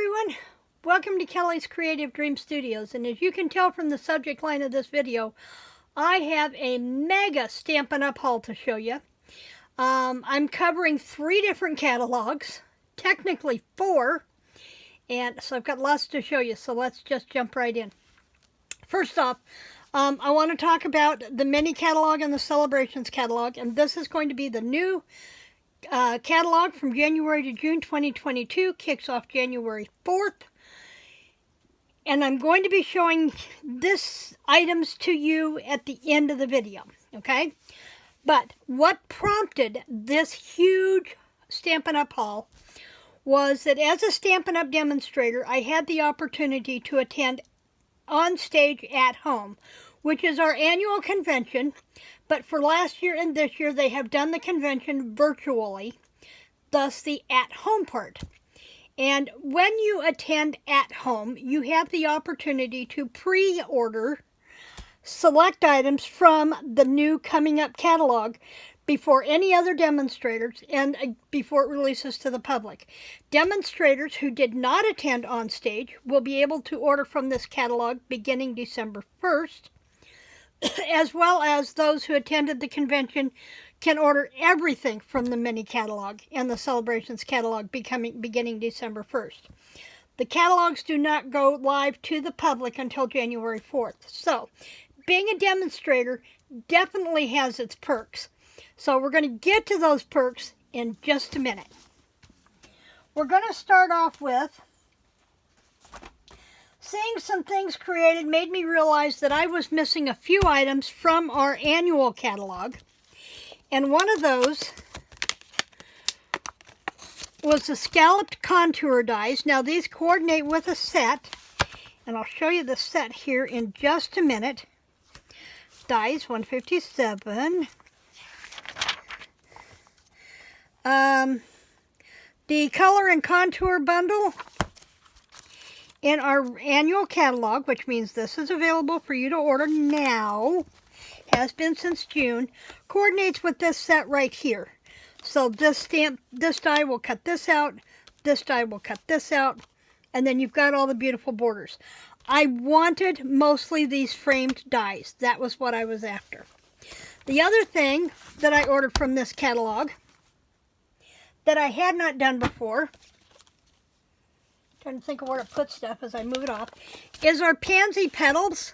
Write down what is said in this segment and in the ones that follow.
everyone, welcome to Kelly's Creative Dream Studios, and as you can tell from the subject line of this video, I have a mega Stampin' Up haul to show you. I'm covering 3 different catalogs, technically 4, and so I've got lots to show you, so let's just jump right in. First off, I want to talk about the mini catalog and the Celebrations catalog, and this is going to be the new catalog from January to June 2022, kicks off January 4th. And I'm going to be showing this items to you at the end of the video, okay? But what prompted this huge Stampin' Up haul was that as a Stampin' Up demonstrator, I had the opportunity to attend On Stage at Home, which is our annual convention. But for last year and this year, they have done the convention virtually, thus the at-home part. And when you attend at home, you have the opportunity to pre-order select items from the new Coming Up catalog before any other demonstrators and before it releases to the public. Demonstrators who did not attend On Stage will be able to order from this catalog beginning December 1st. As well as those who attended the convention can order everything from the mini catalog and the Celebrations catalog beginning December 1st. The catalogs do not go live to the public until January 4th. So, being a demonstrator definitely has its perks. So we're going to get to those perks in just a minute. We're going to start off with seeing some things created made me realize that I was missing a few items from our annual catalog. And one of those was the scalloped contour dies. Now these coordinate with a set, and I'll show you the set here in just a minute. Dies 157. The color and contour bundle in our annual catalog, which means this is available for you to order now, has been since June, coordinates with this set right here. So this die will cut this out, this die will cut this out, and then you've got all the beautiful borders. I wanted mostly these framed dies. That was what I was after. The other thing that I ordered from this catalog that I had not done before, trying to think of where to put stuff as I move it off, is our Pansy Petals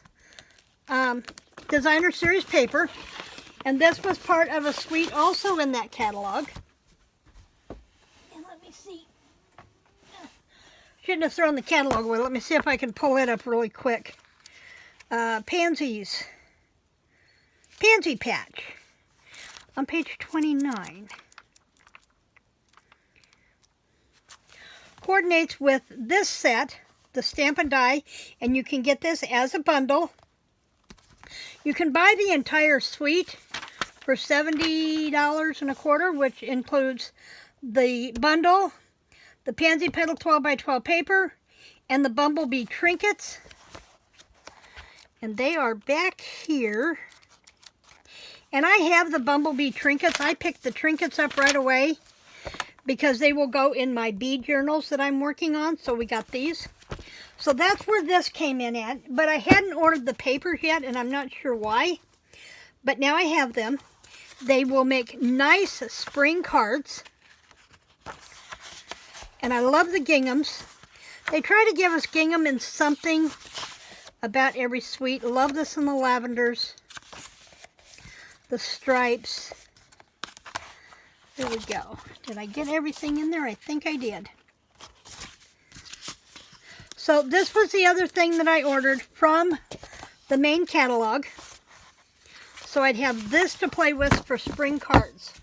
Designer Series paper. And this was part of a suite also in that catalog. And let me see. Shouldn't have thrown the catalog away. Let me see if I can pull it up really quick. Pansies. Pansy Patch. On page 29. Coordinates with this set, the Stampin' Die, and you can get this as a bundle. You can buy the entire suite for $70.25, which includes the bundle, the Pansy Petal 12x12 paper, and the Bumblebee trinkets. And they are back here. And I have the Bumblebee trinkets. I picked the trinkets up right away because they will go in my bead journals that I'm working on. So we got these. So that's where this came in at. But I hadn't ordered the papers yet, and I'm not sure why. But now I have them. They will make nice spring cards. And I love the ginghams. They try to give us gingham in something about every suite. Love this in the lavenders. The stripes. There we go. Did I get everything in there? I think I did. So this was the other thing that I ordered from the main catalog. So I'd have this to play with for spring cards.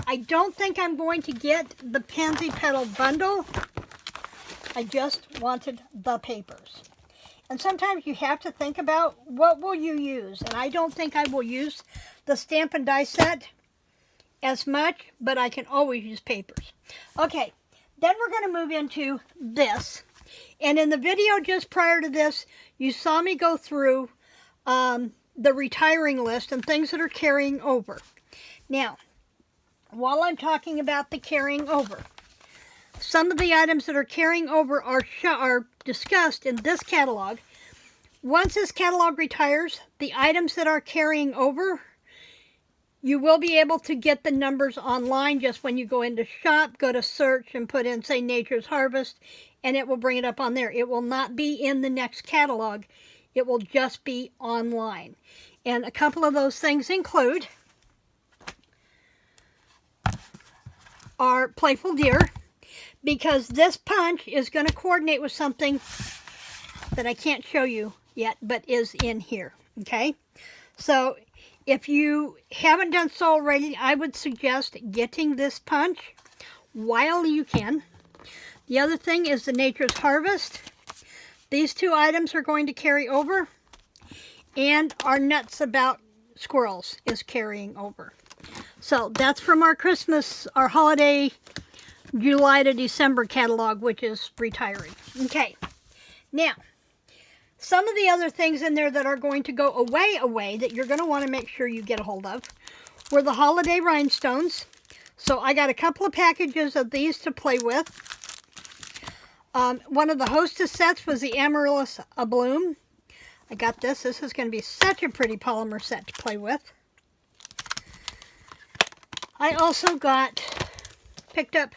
I don't think I'm going to get the Pansy Petal bundle. I just wanted the papers. And sometimes you have to think about what will you use. And I don't think I will use the Stampin' Die set as much, but I can always use papers. Okay, then we're going to move into this. And in the video just prior to this, you saw me go through the retiring list and things that are carrying over. Now, while I'm talking about the carrying over, some of the items that are carrying over are discussed in this catalog. Once this catalog retires, the items that are carrying over, you will be able to get the numbers online just when you go into shop, go to search and put in, say, Nature's Harvest, and it will bring it up on there. It will not be in the next catalog. It will just be online. And a couple of those things include our Playful Deer, because this punch is going to coordinate with something that I can't show you yet, but is in here, okay? So if you haven't done so already, I would suggest getting this punch while you can. The other thing is the Nature's Harvest. These two items are going to carry over, and our Nuts About Squirrels is carrying over. So that's from our Christmas, our holiday July to December catalog, which is retiring. Okay, now some of the other things in there that are going to go away that you're going to want to make sure you get a hold of were the holiday rhinestones. So I got a couple of packages of these to play with. One of the Hostess sets was the Amaryllis Abloom. I got this. This is going to be such a pretty polymer set to play with. I also picked up,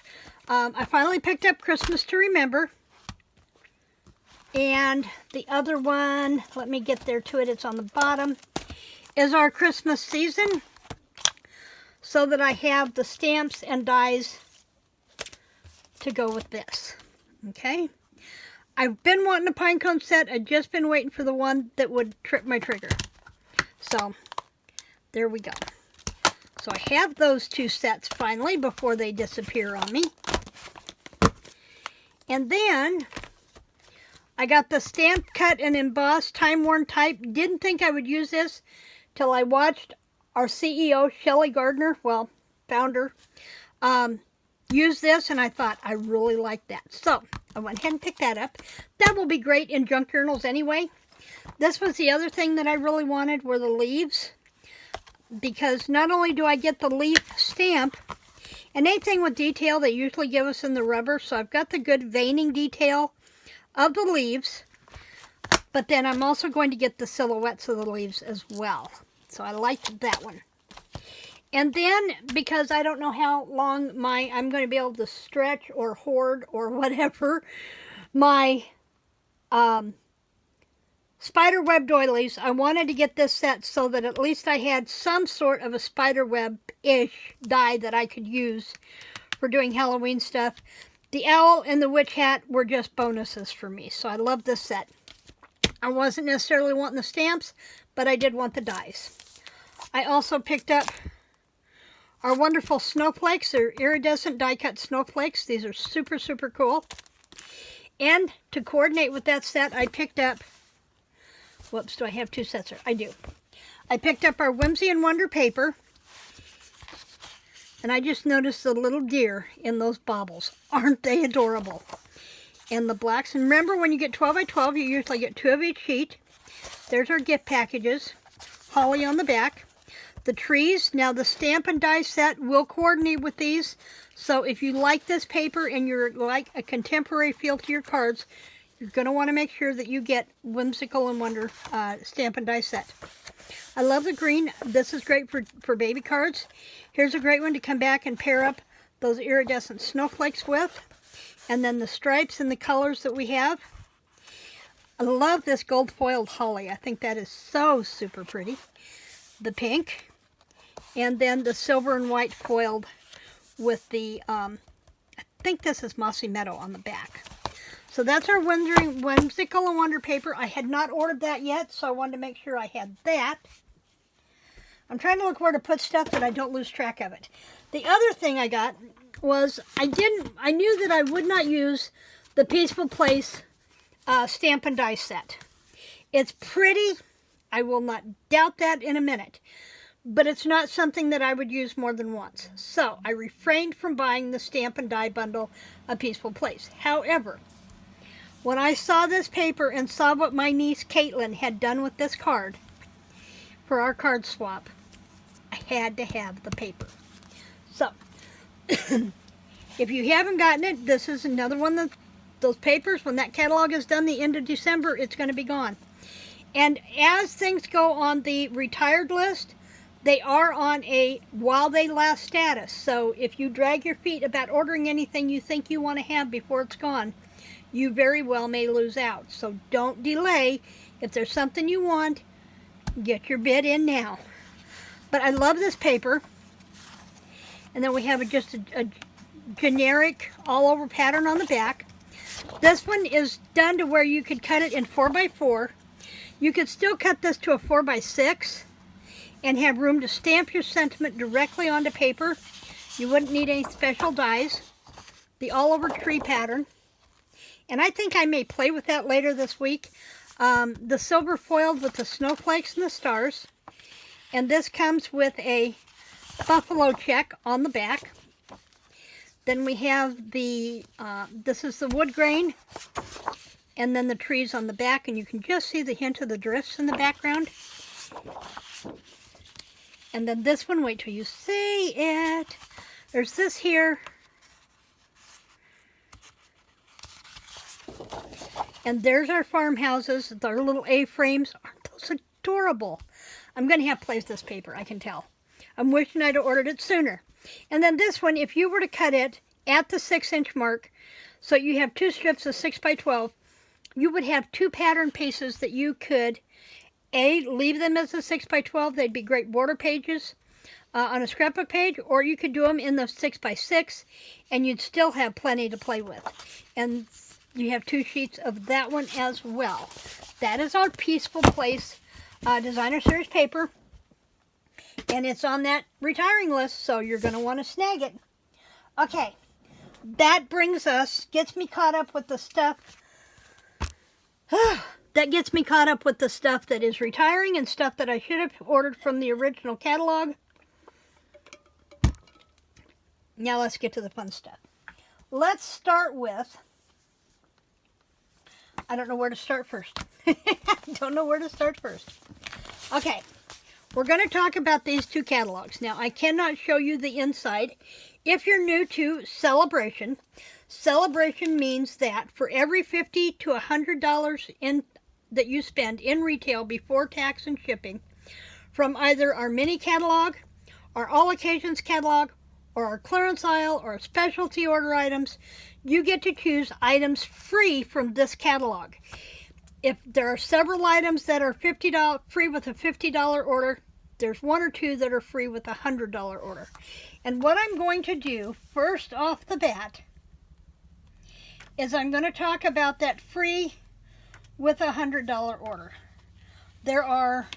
I finally picked up Christmas to Remember. And the other one, let me get there to it, it's on the bottom, is our Christmas season. So that I have the stamps and dies to go with this. Okay? I've been wanting a pine cone set. I've just been waiting for the one that would trip my trigger. So, there we go. So I have those two sets finally before they disappear on me. And then I got the Stamp Cut and Embossed Time Worn Type. Didn't think I would use this till I watched our CEO, Shelley Gardner, well, founder, use this, and I thought I really like that. So I went ahead and picked that up. That will be great in junk journals anyway. This was the other thing that I really wanted, were the leaves. Because not only do I get the leaf stamp, and anything with detail they usually give us in the rubber, so I've got the good veining detail of the leaves, but then I'm also going to get the silhouettes of the leaves as well. So I liked that one. And then, because I don't know how long I'm going to be able to stretch or hoard or whatever, my spiderweb doilies, I wanted to get this set so that at least I had some sort of a spiderweb-ish die that I could use for doing Halloween stuff. The owl and the witch hat were just bonuses for me, so I love this set. I wasn't necessarily wanting the stamps, but I did want the dies. I also picked up our wonderful snowflakes. They're iridescent die-cut snowflakes. These are super, super cool. And to coordinate with that set, I picked up, whoops, do I have two sets here? I do. I picked up our Whimsy and Wonder paper, and I just noticed the little deer in those baubles. Aren't they adorable? And the blacks. And remember, when you get 12 by 12, you usually get 2 of each sheet. There's our gift packages. Holly on the back. The trees. Now, the stamp and die set will coordinate with these. So if you like this paper and you're like a contemporary feel to your cards, you're going to want to make sure that you get Whimsical and Wonder stamp and die set. I love the green. This is great for baby cards. Here's a great one to come back and pair up those iridescent snowflakes with. And then the stripes and the colors that we have. I love this gold foiled holly. I think that is so super pretty. The pink. And then the silver and white foiled with the, I think this is Mossy Meadow on the back. So that's our Whimsical and Wonder paper. I had not ordered that yet, so I wanted to make sure I had that. I'm trying to look where to put stuff that I don't lose track of it. The other thing I got was, I knew that I would not use the Peaceful Place stamp and die set. It's pretty. I will not doubt that in a minute. But it's not something that I would use more than once. So I refrained from buying the stamp and die bundle of Peaceful Place. However, when I saw this paper and saw what my niece Caitlin had done with this card for our card swap, I had to have the paper. So If you haven't gotten it, this is another one of those papers. When that catalog is done the end of December, it's going to be gone. And as things go on the retired list, they are on a while they last status. So if you drag your feet about ordering anything you think you want to have before it's gone, you very well may lose out. So don't delay. If there's something you want, get your bid in now. But I love this paper. And then we have just a generic all-over pattern on the back. This one is done to where you could cut it in 4x4. You could still cut this to a 4x6 and have room to stamp your sentiment directly onto paper. You wouldn't need any special dies. The all-over tree pattern. And I think I may play with that later this week. The silver foiled with the snowflakes and the stars. And this comes with a buffalo check on the back. Then we have the, this is the wood grain, and then the trees on the back, and you can just see the hint of the drifts in the background. And then this one, wait till you see it. There's this here. And there's our farmhouses, our little A-frames. Aren't those adorable? I'm going to have to play with this paper, I can tell. I'm wishing I'd ordered it sooner. And then this one, if you were to cut it at the 6-inch mark, so you have 2 strips of 6x12, you would have 2 pattern pieces that you could, A, leave them as a 6x12, they'd be great border pages on a scrapbook page, or you could do them in the 6x6, and you'd still have plenty to play with. And you have 2 sheets of that one as well. That is our Peaceful Place Designer Series paper. And it's on that retiring list, so you're going to want to snag it. Okay, that brings us, gets me caught up with the stuff. That gets me caught up with the stuff that is retiring and stuff that I should have ordered from the original catalog. Now let's get to the fun stuff. Let's start with, I don't know where to start first. I don't know where to start first. Okay. We're going to talk about these 2 catalogs. Now, I cannot show you the inside. If you're new to Celebration, Celebration means that for every $50 to $100 that you spend in retail before tax and shipping, from either our mini catalog, our all occasions catalog, or our clearance aisle, or specialty order items, you get to choose items free from this catalog. If there are several items that are $50 free with a $50 order, there's 1 or 2 that are free with a $100 order. And what I'm going to do first off the bat is I'm going to talk about that free with a $100 order. There are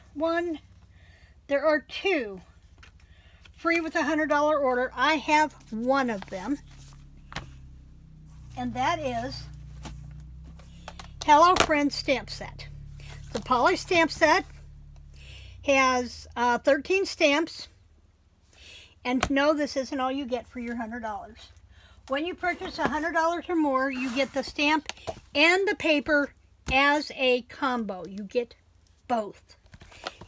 2 free with a $100 order. I have one of them, and that is Hello Friends stamp set. The poly stamp set has 13 stamps, and no, this isn't all you get for your $100. When you purchase $100 or more, you get the stamp and the paper as a combo. You get both.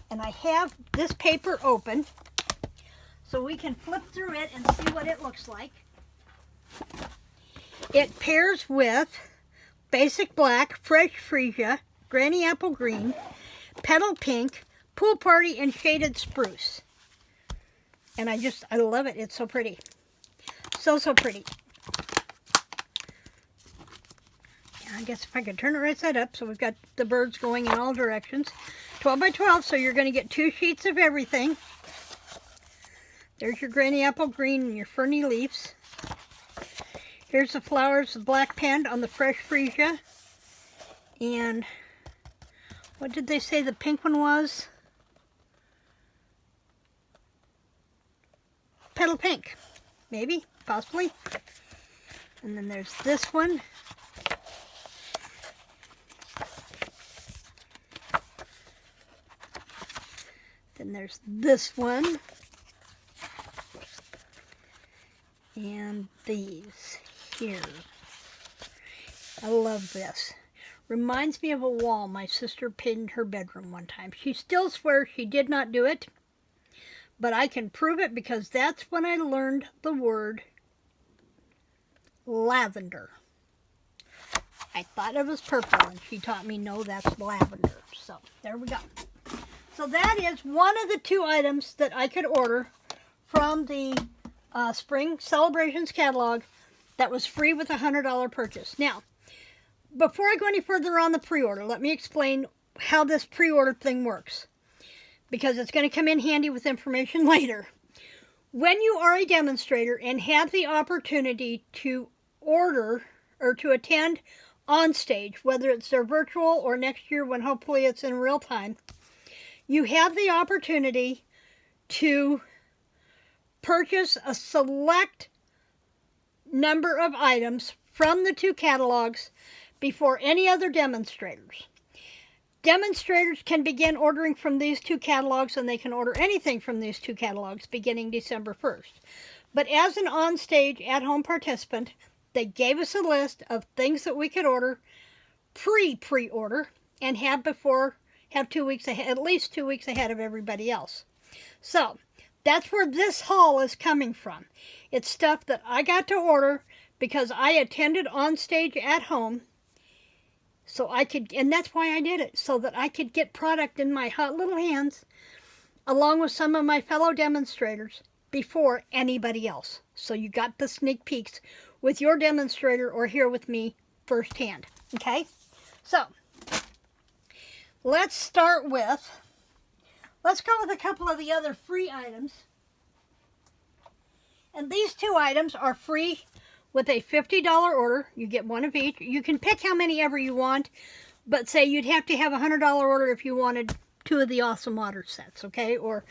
And I have this paper open so we can flip through it and see what it looks like. It pairs with Basic Black, Fresh Freesia, Granny Apple Green, Petal Pink, Pool Party, and Shaded Spruce. And I love it. It's so pretty. So pretty. I guess if I could turn it right side up, so we've got the birds going in all directions. 12 by 12, so you're going to get 2 sheets of everything. There's your Granny Apple Green and your Ferny Leaves. Here's the flowers of Black Pen on the Fresh Freesia. And what did they say the pink one was? Petal Pink. Maybe, possibly. And then there's this one. Then there's this one. And these here. I love this. Reminds me of a wall my sister pinned her bedroom one time. She still swears she did not do it, but I can prove it because that's when I learned the word lavender. I thought it was purple, and she taught me, no, that's lavender. So, there we go. So that is one of the 2 items that I could order from the Spring Celebrations catalog that was free with a $100 purchase. Now, before I go any further on the pre-order, let me explain how this pre-order thing works, because it's going to come in handy with information later. When you are a demonstrator and have the opportunity to order or to attend on stage, whether it's their virtual or next year when hopefully it's in real time, you have the opportunity to purchase a select number of items from the 2 catalogs before any other demonstrators. Demonstrators can begin ordering from these 2 catalogs, and they can order anything from these 2 catalogs beginning December 1st. But as an on-stage, at-home participant, they gave us a list of things that we could order pre-order and have 2 weeks ahead, at least 2 weeks ahead of everybody else. So that's where this haul is coming from. It's stuff that I got to order because I attended on stage at home, so I could, and that's why I did it, so that I could get product in my hot little hands along with some of my fellow demonstrators before anybody else. So you got the sneak peeks with your demonstrator or here with me firsthand. Okay? So let's go with a couple of the other free items. And these 2 items are free with a $50 order. You get 1 of each. You can pick how many ever you want, but say you'd have to have a $100 order if you wanted 2 of the Awesome Water sets, okay? Or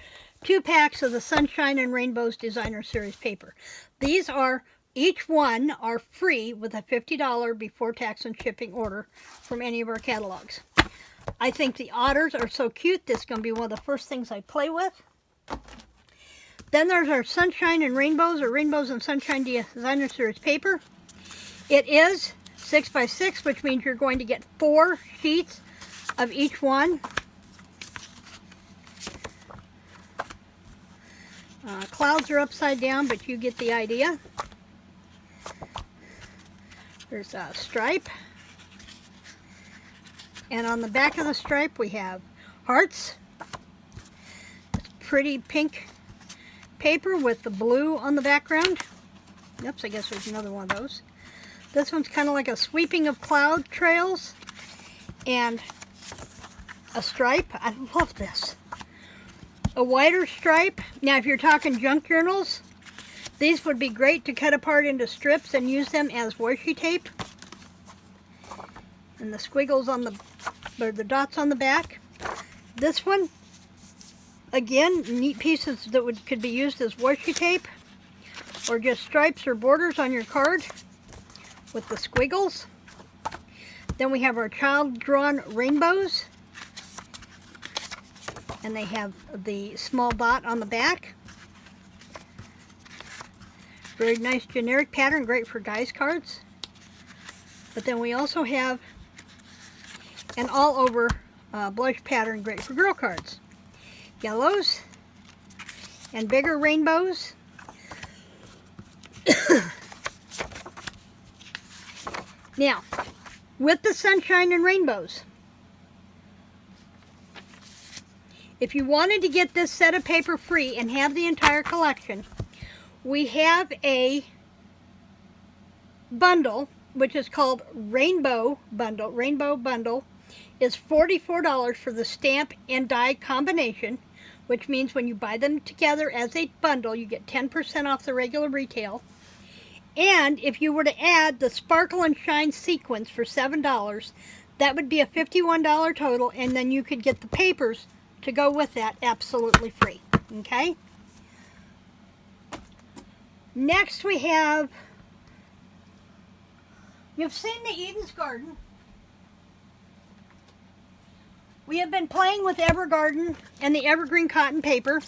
2 packs of the Sunshine and Rainbows Designer Series paper. These are, each one are free with a $50 before tax and shipping order from any of our catalogs. I think the otters are so cute. This is going to be one of the first things I play with. Then there's our Sunshine and Rainbows, or Rainbows and Sunshine Designer Series paper. It is 6x6, which means you're going to get 4 sheets of each one. Clouds are upside down, but you get the idea. There's a stripe. And on the back of the stripe we have hearts. It's pretty pink paper with the blue on the background. Oops, I guess there's another one of those. This one's kind of like a sweeping of cloud trails and a stripe. I love this. A wider stripe. Now if you're talking junk journals, these would be great to cut apart into strips and use them as washi tape. And the squiggles on the dots on the back. This one, again, neat pieces that could be used as washi tape, or just stripes or borders on your card with the squiggles. Then we have our child-drawn rainbows, and they have the small dot on the back. Very nice generic pattern, great for guys' cards. But then we also have an all-over blush pattern, great for girl cards. Yellows and bigger rainbows. Now, with the Sunshine and Rainbows, if you wanted to get this set of paper free and have the entire collection, we have a bundle which is called Rainbow Bundle. Rainbow Bundle is $44 for the stamp and die combination, which means when you buy them together as a bundle, you get 10% off the regular retail. And if you were to add the Sparkle and Shine sequence for $7, that would be a $51 total, and then you could get the papers to go with that absolutely free. Okay? Next we have, you've seen the Eden's Garden. We have been playing with Evergarden and the Evergreen Cotton paper,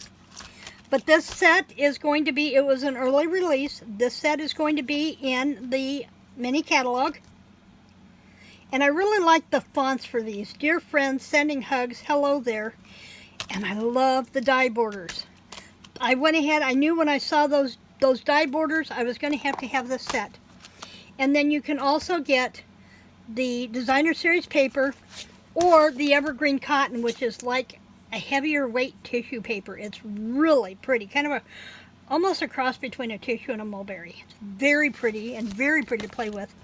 but this set is going to be, it was an early release, this set is going to be in the mini catalog. And I really like the fonts for these. Dear friends, sending hugs, hello there. And I love the die borders. I went ahead, I knew when I saw those die borders, I was going to have this set. And then you can also get the Designer Series paper or the evergreen cotton, which is like a heavier weight tissue paper. It's really pretty, kind of almost a cross between a tissue and a mulberry. It's very pretty and very pretty to play with.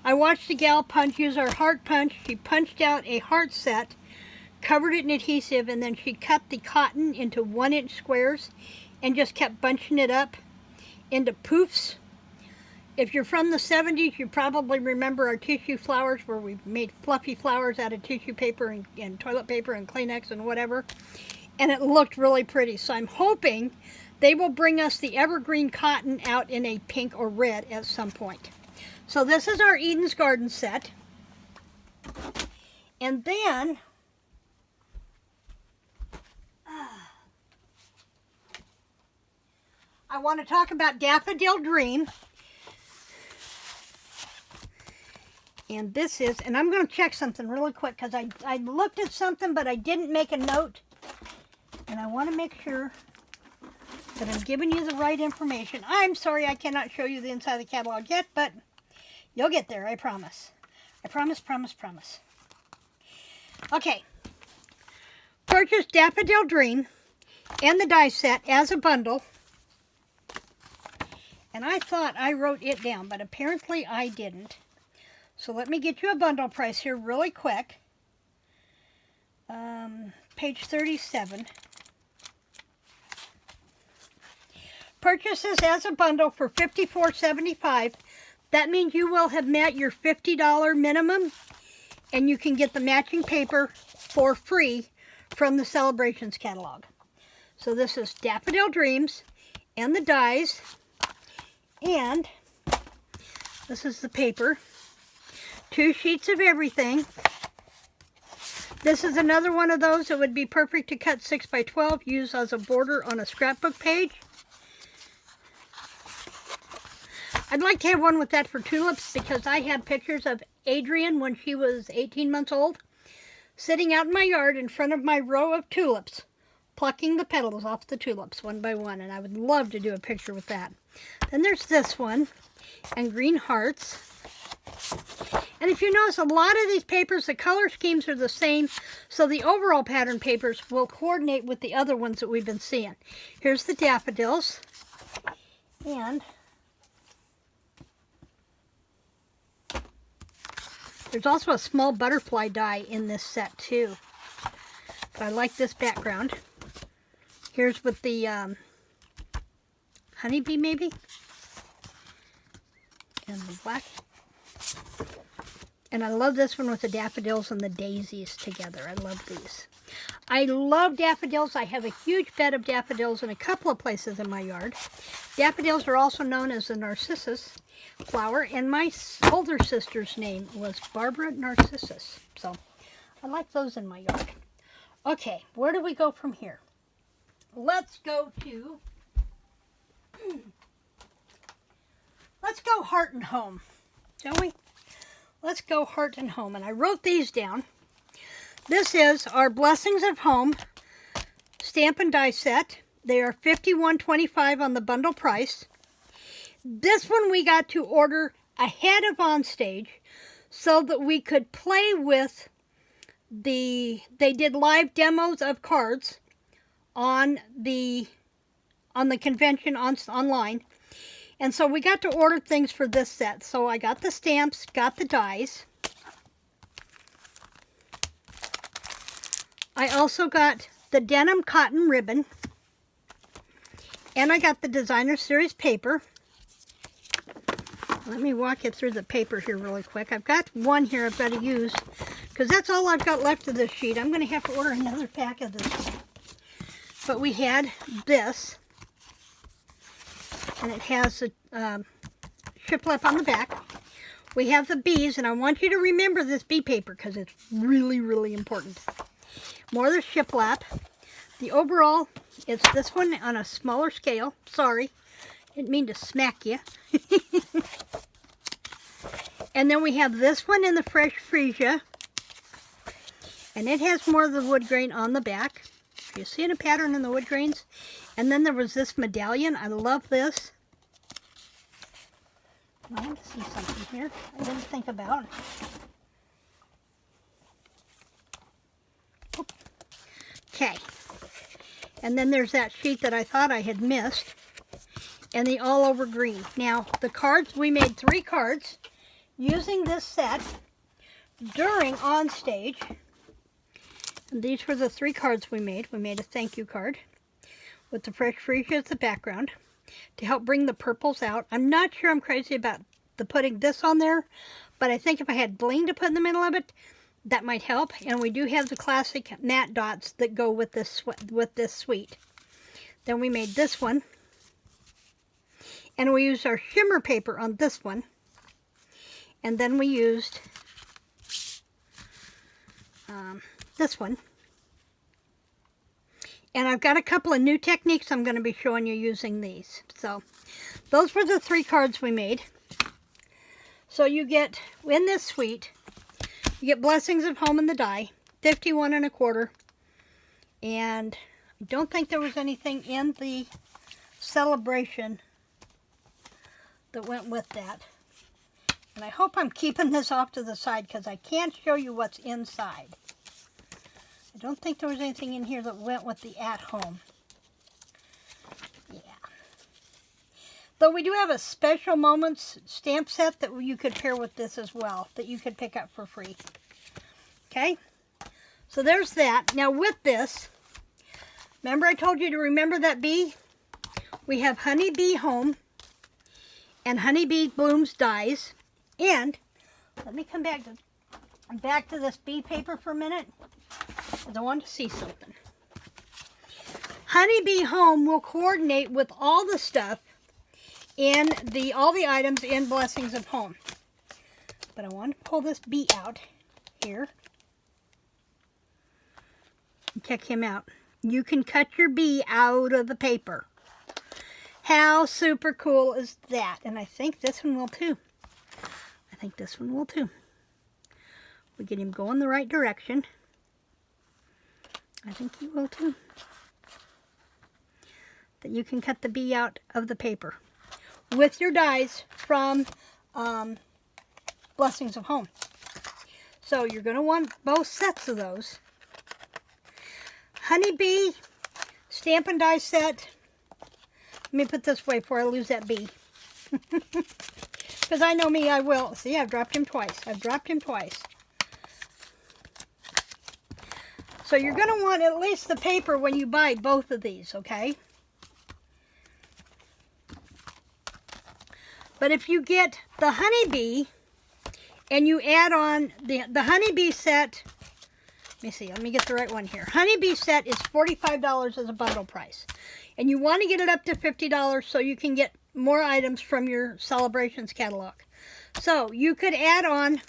I watched a gal use her heart punch. She punched out a heart set, covered it in adhesive, and then she cut the cotton into 1-inch squares and just kept bunching it up into poofs. If you're from the 70s, you probably remember our tissue flowers, where we made fluffy flowers out of tissue paper and toilet paper and Kleenex and whatever. And it looked really pretty. So I'm hoping they will bring us the evergreen cotton out in a pink or red at some point. So this is our Eden's Garden set. And then I want to talk about Daffodil Dream. And this is, and I'm going to check something really quick because I looked at something but I didn't make a note. And I want to make sure that I'm giving you the right information. I'm sorry I cannot show you the inside of the catalog yet, but you'll get there, I promise. I promise, promise, promise. Okay. Purchased Daffodil Dream and the die set as a bundle. And I thought I wrote it down, but apparently I didn't. So let me get you a bundle price here really quick. Page 37. Purchases as a bundle for $54.75. That means you will have met your $50 minimum, and you can get the matching paper for free from the Celebrations catalog. So this is Daffodil Dreams and the dies, and this is the paper. 2 sheets of everything. This is another one of those that would be perfect to cut 6 by 12, use as a border on a scrapbook page. I'd like to have one with that for tulips because I have pictures of Adrian when she was 18 months old, sitting out in my yard in front of my row of tulips, plucking the petals off the tulips one by one, and I would love to do a picture with that. Then there's this one, and green hearts. And if you notice, a lot of these papers, the color schemes are the same, so the overall pattern papers will coordinate with the other ones that we've been seeing. Here's the daffodils, and there's also a small butterfly die in this set too. But I like this background. Here's with the honeybee maybe, and the black. And I love this one with the daffodils and the daisies together. I love these. I love daffodils. I have a huge bed of daffodils in a couple of places in my yard. Daffodils are also known as the narcissus flower, and my older sister's name was Barbara Narcissus. So I like those in my yard. Okay, where do we go from here? Let's go to, let's go Heart and Home, shall we? Let's go Heart and Home. And I wrote these down. This is our Blessings of Home stamp and die set. They are $51.25 on the bundle price. This one we got to order ahead of Onstage so that we could play with they did live demos of cards on the convention online. And so we got to order things for this set. So I got the stamps, got the dies. I also got the denim cotton ribbon. And I got the Designer Series paper. Let me walk you through the paper here really quick. I've got one here I've got to use because that's all I've got left of this sheet. I'm going to have to order another pack of this. But we had this. And it has a shiplap on the back. We have the bees, and I want you to remember this bee paper because it's really, really important. More of the shiplap. The overall, it's this one on a smaller scale. Sorry, didn't mean to smack you. And then we have this one in the fresh freesia. And it has more of the wood grain on the back. You seeing a pattern in the wood grains? And then there was this medallion. I love this. I want to see something here I didn't think about. Okay. And then there's that sheet that I thought I had missed. And the all over green. Now, the cards, we made 3 cards using this set during On Stage. And these were the 3 cards we made. We made a thank you card with the fresh freesia as the background to help bring the purples out. I'm not sure I'm crazy about putting this on there, but I think if I had bling to put in the middle of it, that might help. And we do have the classic matte dots that go with this suite. Then we made this one. And we used our shimmer paper on this one. And then we used this one. And I've got a couple of new techniques I'm going to be showing you using these. So those were the 3 cards we made. So you get, in this suite, you get Blessings of Home in the die, 51 1/4. And I don't think there was anything in the celebration that went with that. And I hope I'm keeping this off to the side because I can't show you what's inside. I don't think there was anything in here that went with the At Home. Yeah. Though we do have a Special Moments stamp set that you could pair with this as well, that you could pick up for free. Okay? So there's that. Now with this, remember I told you to remember that bee? We have Honey Bee Home and Honeybee Blooms dies. And let me come back to this bee paper for a minute. I want to see something. Honeybee Home will coordinate with all the stuff in all the items in Blessings of Home. But I want to pull this bee out here. And check him out. You can cut your bee out of the paper. How super cool is that? And I think this one will too. I think this one will too. We get him going the right direction. I think he will too. That you can cut the bee out of the paper with your dies from Blessings of Home. So you're going to want both sets of those. Honeybee Stampin' Die set. Let me put this away before I lose that bee. Because I know me, I will. See, I've dropped him twice. I've dropped him twice. So you're going to want at least the paper when you buy both of these, okay? But if you get the Honeybee and you add on the Honeybee set, let me see, let me get the right one here. Honeybee set is $45 as a bundle price. And you want to get it up to $50 so you can get more items from your Celebrations catalog. So you could add on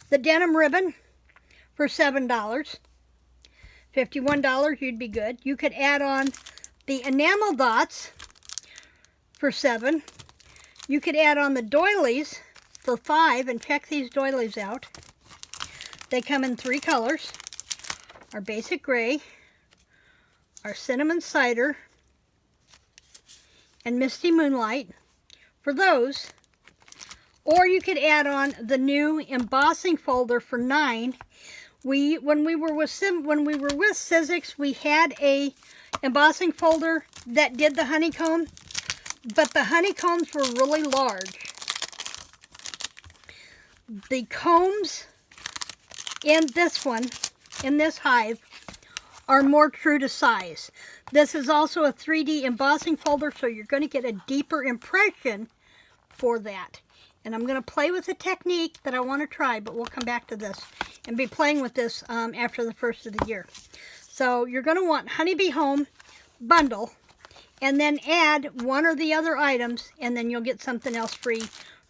the denim ribbon for $7. $51, you'd be good. You could add on the enamel dots for $7. You could add on the doilies for $5, and check these doilies out. They come in 3 colors. Our basic gray, our cinnamon cider, and misty moonlight for those. Or you could add on the new embossing folder for $9. When we were with Sizzix, we had a embossing folder that did the honeycomb, but the honeycombs were really large. The combs in this one, in this hive, are more true to size. This is also a 3D embossing folder, so you're going to get a deeper impression for that. And I'm going to play with a technique that I want to try, but we'll come back to this and be playing with this after the first of the year. So you're going to want Honeybee Home bundle, and then add one or the other items, and then you'll get something else free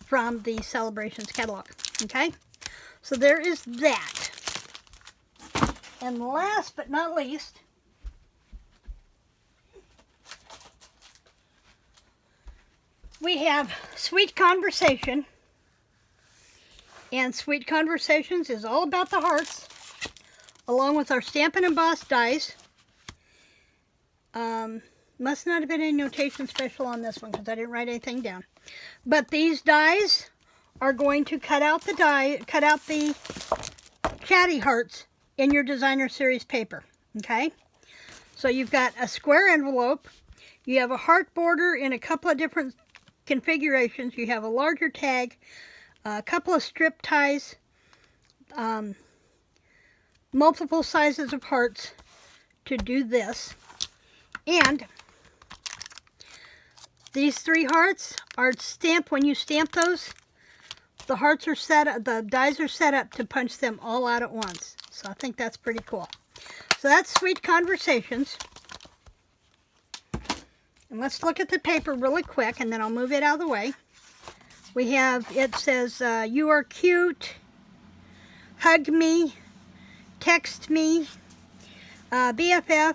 from the Celebrations catalog. Okay? So there is that. And last but not least, we have Sweet Conversation. And Sweet Conversations is all about the hearts, along with our Stampin' Emboss dies. Must not have been any notation special on this one because I didn't write anything down. But these dies are going to cut out the chatty hearts in your designer series paper. Okay? So you've got a square envelope. You have a heart border in a couple of different configurations. You have a larger tag, a couple of strip ties, multiple sizes of hearts to do this. And these 3 hearts are stamped. When you stamp those, the hearts are the dies are set up to punch them all out at once. So I think that's pretty cool. So that's Sweet Conversations. And let's look at the paper really quick, and then I'll move it out of the way. We have, it says, you are cute, hug me, text me, BFF,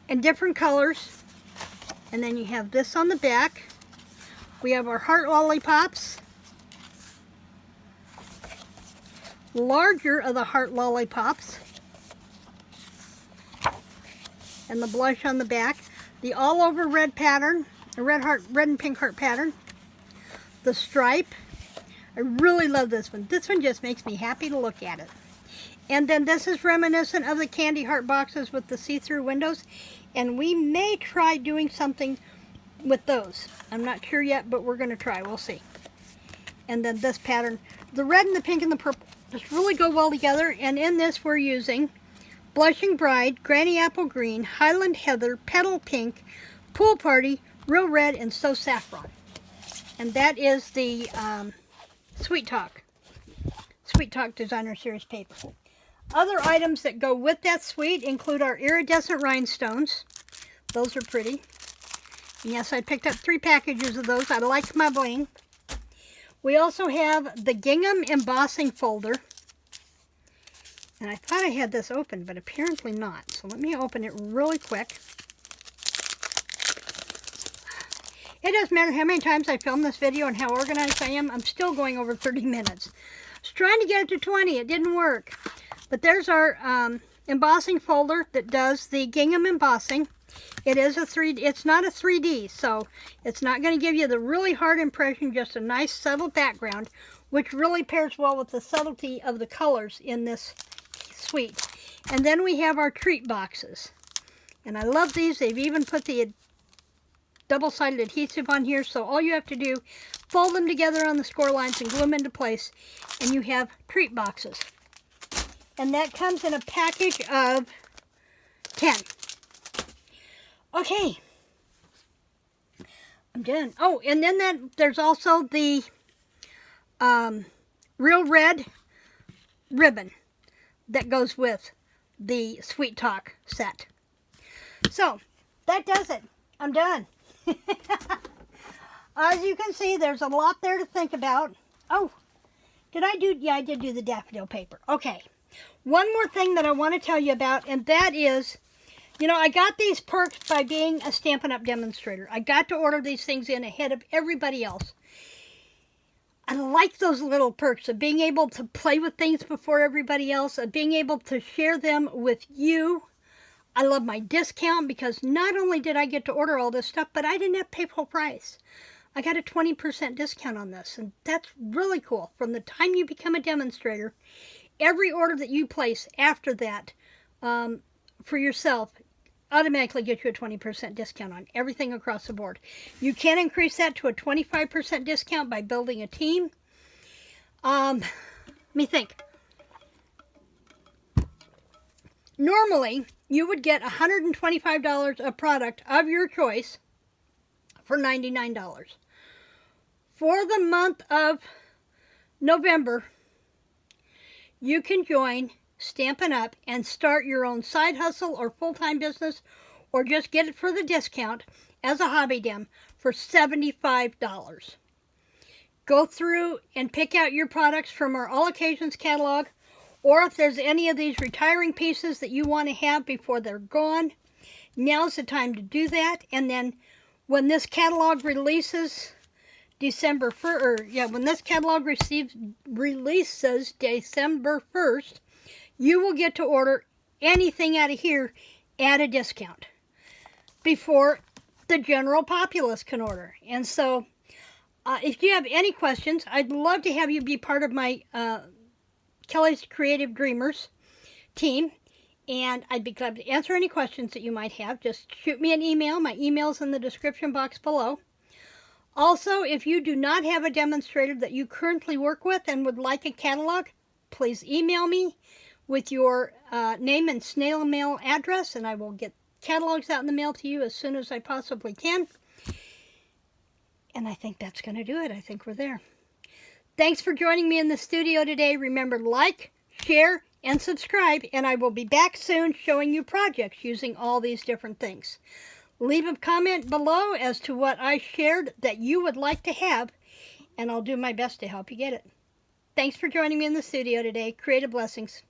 in different colors. And then you have this on the back. We have our heart lollipops. Larger of the heart lollipops. And the blush on the back. The all over red pattern, a red and pink heart pattern. The stripe. I really love this one. This one just makes me happy to look at it. And then this is reminiscent of the candy heart boxes with the see-through windows. And we may try doing something with those. I'm not sure yet, but we're going to try. We'll see. And then this pattern. The red and the pink and the purple just really go well together. And in this we're using Blushing Bride, Granny Apple Green, Highland Heather, Petal Pink, Pool Party, Real Red, and So Saffron. And that is the Sweet Talk Designer Series paper. Other items that go with that suite include our iridescent rhinestones. Those are pretty. And yes, I picked up 3 packages of those. I like my bling. We also have the gingham embossing folder. And I thought I had this open, but apparently not. So let me open it really quick. It doesn't matter how many times I film this video and how organized I am. I'm still going over 30 minutes. I was trying to get it to 20. It didn't work. But there's our embossing folder that does the gingham embossing. It is a 3D. It's not a 3D, so it's not going to give you the really hard impression, just a nice subtle background, which really pairs well with the subtlety of the colors in this suite. And then we have our treat boxes. And I love these. They've even put the double-sided adhesive on here, so all you have to do, fold them together on the score lines and glue them into place, and you have treat boxes. And that comes in a package of 10. Okay. I'm done. Oh, and then there's also the Real Red ribbon that goes with the Sweet Talk set. So, that does it. I'm done. As you can see, there's a lot there to think about. Oh, did I do? Yeah, I did do the daffodil paper. Okay. One more thing that I want to tell you about, and that is, you know, I got these perks by being a Stampin' Up! Demonstrator. I got to order these things in ahead of everybody else. I like those little perks of being able to play with things before everybody else, of being able to share them with you. I love my discount because not only did I get to order all this stuff, but I didn't have to pay full price. I got a 20% discount on this, and that's really cool. From the time you become a demonstrator, every order that you place after that for yourself automatically gets you a 20% discount on everything across the board. You can increase that to a 25% discount by building a team. Let me think. Normally, you would get $125 a product of your choice for $99. For the month of November, you can join Stampin' Up! And start your own side hustle or full-time business, or just get it for the discount as a hobby dem for $75. Go through and pick out your products from our All Occasions catalog, or if there's any of these retiring pieces that you want to have before they're gone, now's the time to do that. And then when this catalog releases December 1st, when this catalog releases December 1st, you will get to order anything out of here at a discount. before the general populace can order. And so if you have any questions, I'd love to have you be part of my Kelly's Creative Dreamers team. And I'd be glad to answer any questions that you might have. Just shoot me an email. My email's in the description box below. Also, if you do not have a demonstrator that you currently work with and would like a catalog, please email me with your name and snail mail address, and I will get catalogs out in the mail to you as soon as I possibly can. And I think that's going to do it. I think we're there. Thanks for joining me in the studio today. Remember, like, share, and subscribe, and I will be back soon showing you projects using all these different things. Leave a comment below as to what I shared that you would like to have, and I'll do my best to help you get it. Thanks for joining me in the studio today. Creative blessings.